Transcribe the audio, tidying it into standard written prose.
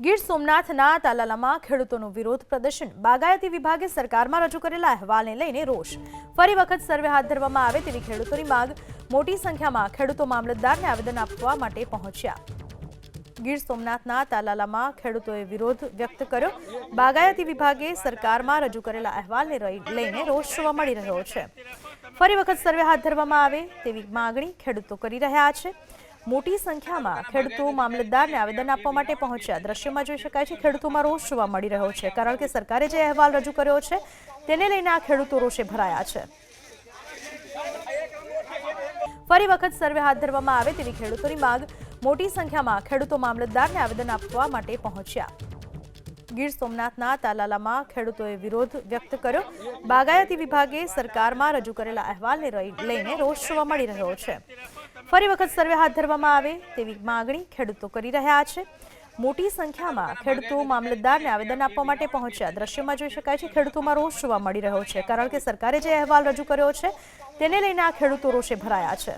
ગીર સોમનાથના તાલાલામાં ખેડૂતોનું વિરોધ પ્રદર્શન। બાગાયતી વિભાગે સરકારમાં રજૂ કરેલા અહેવાલને લઈને રોષ। ફરી વખત સર્વે હાથ ધરવામાં આવે તેવી ખેડૂતોની માંગ। મોટી સંખ્યામાં ખેડૂતો મામલતદારને આવેદન આપવા માટે પહોંચ્યા। ગીર સોમનાથના તાલાલામાં ખેડૂતોએ વિરોધ વ્યક્ત કર્યો। બાગાયતી વિભાગે સરકારમાં રજૂ કરેલા અહેવાલને લઈને રોષ જોવા મળી રહ્યો છે। ફરી વખત સર્વે હાથ ધરવામાં આવે તેવી માંગણી ખેડૂતો કરી રહ્યા છે। મોટી સંખ્યામાં ખેડૂતો મામલતદારને આવેદન આપવા માટે પહોંચ્યા। દ્રશ્યમાં જોઈ શકાય છે ખેડૂતોમાં રોષ જોવા મળી રહ્યો છે, કારણ કે સરકારે જે અહેવાલ રજૂ કર્યો છે તેને લઈને આ ખેડૂતો રોષે ભરાયા છે। ફરી વખત સર્વે હાથ ધરવામાં આવે તેવી ખેડૂતોની માંગ। મોટી સંખ્યામાં ખેડૂતો મામલતદારને આવેદન આપવા માટે પહોંચ્યા। ગીર સોમનાથના તાલાલામાં ખેડૂતોએ વિરોધ વ્યક્ત કર્યો। બાગાયતી વિભાગે સરકારમાં રજૂ કરેલા અહેવાલને લઈને રોષ જોવા મળી રહ્યો છે। ફરી વખત સર્વે હાથ ધરવામાં આવે તેવી માંગણી ખેડૂતો કરી રહ્યા છે। મોટી સંખ્યામાં ખેડૂતો મામલતદારને આવેદન આપવા માટે પહોંચ્યા। દ્રશ્યમાં જોઈ શકાય છે ખેડૂતોમાં રોષ જોવા મળી રહ્યો છે, કારણ કે સરકારે જે અહેવાલ રજૂ કર્યો છે તેને લઈને આ ખેડૂતો રોષે ભરાયા છે।